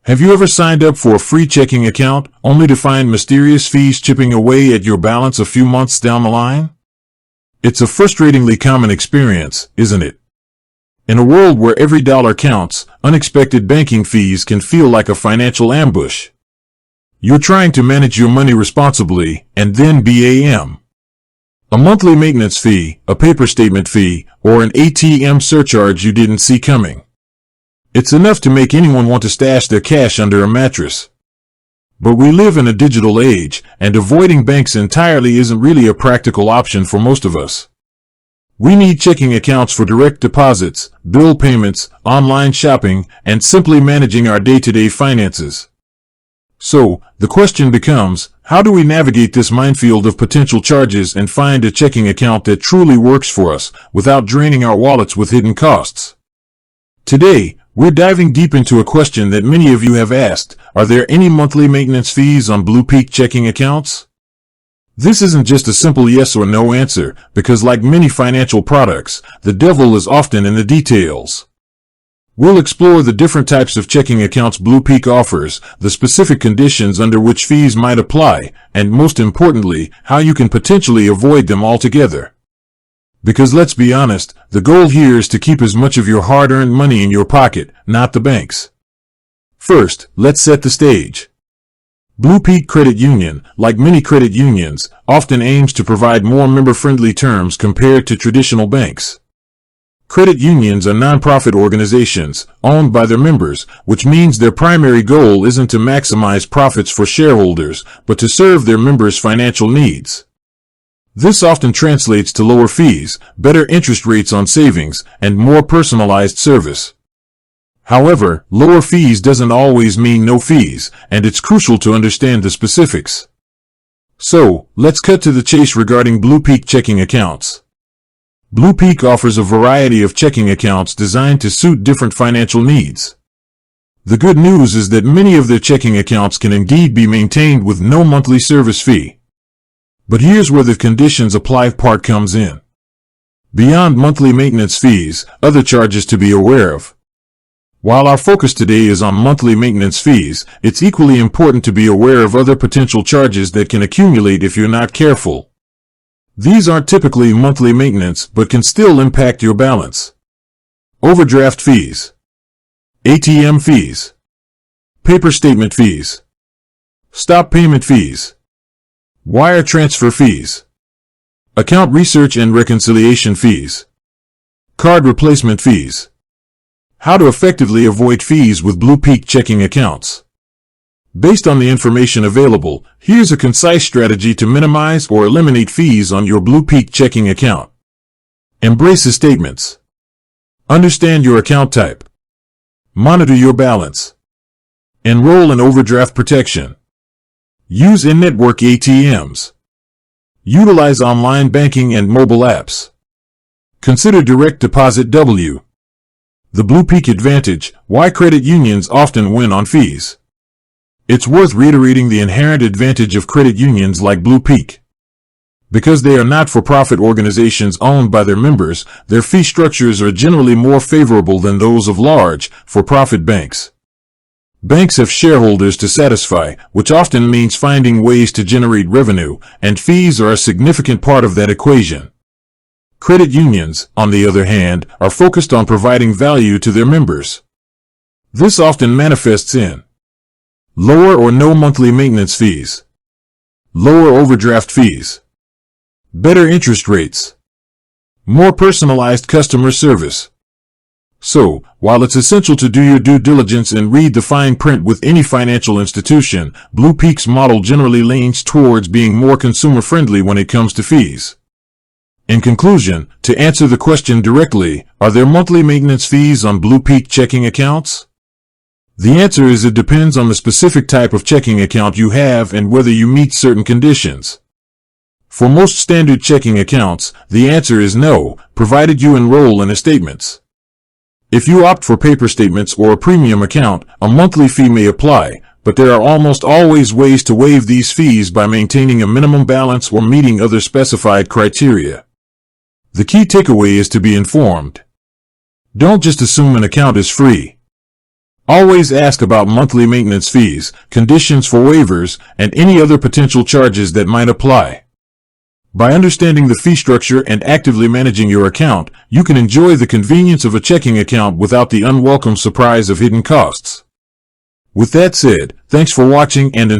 Have you ever signed up for a free checking account only to find mysterious fees chipping away at your balance a few months down the line? It's a frustratingly common experience, isn't it? In a world where every dollar counts, unexpected banking fees can feel like a financial ambush. You're trying to manage your money responsibly, and then bam! A monthly maintenance fee, a paper statement fee, or an ATM surcharge you didn't see coming. It's enough to make anyone want to stash their cash under a mattress. But we live in a digital age, and avoiding banks entirely isn't really a practical option for most of us. We need checking accounts for direct deposits, bill payments, online shopping, and simply managing our day-to-day finances. So, the question becomes, how do we navigate this minefield of potential charges and find a checking account that truly works for us, without draining our wallets with hidden costs? Today, we're diving deep into a question that many of you have asked: are there any monthly maintenance fees on BluPeak checking accounts? This isn't just a simple yes or no answer, because like many financial products, the devil is often in the details. We'll explore the different types of checking accounts BluPeak offers, the specific conditions under which fees might apply, and most importantly, how you can potentially avoid them altogether. Because let's be honest, the goal here is to keep as much of your hard-earned money in your pocket, not the bank's. First, let's set the stage. BluPeak Credit Union, like many credit unions, often aims to provide more member-friendly terms compared to traditional banks. Credit unions are non-profit organizations, owned by their members, which means their primary goal isn't to maximize profits for shareholders, but to serve their members' financial needs. This often translates to lower fees, better interest rates on savings, and more personalized service. However, lower fees doesn't always mean no fees, and it's crucial to understand the specifics. So, let's cut to the chase regarding BluPeak checking accounts. BluPeak offers a variety of checking accounts designed to suit different financial needs. The good news is that many of their checking accounts can indeed be maintained with no monthly service fee. But here's where the conditions apply part comes in. Beyond monthly maintenance fees, other charges to be aware of. While our focus today is on monthly maintenance fees, it's equally important to be aware of other potential charges that can accumulate if you're not careful. These aren't typically monthly maintenance, but can still impact your balance. Overdraft fees, ATM fees, paper statement fees, stop payment fees, wire transfer fees, account research and reconciliation fees, card replacement fees. How to effectively avoid fees with BluPeak checking accounts. Based on the information available, here's a concise strategy to minimize or eliminate fees on your BluPeak checking account. Embrace the statements. Understand your account type. Monitor your balance. Enroll in overdraft protection. Use in-network ATMs. Utilize online banking and mobile apps. Consider direct deposit W. The BluPeak advantage: why credit unions often win on fees. It's worth reiterating the inherent advantage of credit unions like BluPeak. Because they are not-for-profit organizations owned by their members, their fee structures are generally more favorable than those of large, for-profit banks. Banks have shareholders to satisfy, which often means finding ways to generate revenue, and fees are a significant part of that equation. Credit unions, on the other hand, are focused on providing value to their members. This often manifests in lower or no monthly maintenance fees, lower overdraft fees, better interest rates, more personalized customer service. So, while it's essential to do your due diligence and read the fine print with any financial institution, BluPeak's model generally leans towards being more consumer-friendly when it comes to fees. In conclusion, to answer the question directly, are there monthly maintenance fees on BluPeak checking accounts? The answer is it depends on the specific type of checking account you have and whether you meet certain conditions. For most standard checking accounts, the answer is no, provided you enroll in a statements. If you opt for paper statements or a premium account, a monthly fee may apply, but there are almost always ways to waive these fees by maintaining a minimum balance or meeting other specified criteria. The key takeaway is to be informed. Don't just assume an account is free. Always ask about monthly maintenance fees, conditions for waivers, and any other potential charges that might apply. By understanding the fee structure and actively managing your account, you can enjoy the convenience of a checking account without the unwelcome surprise of hidden costs. With that said, thanks for watching, and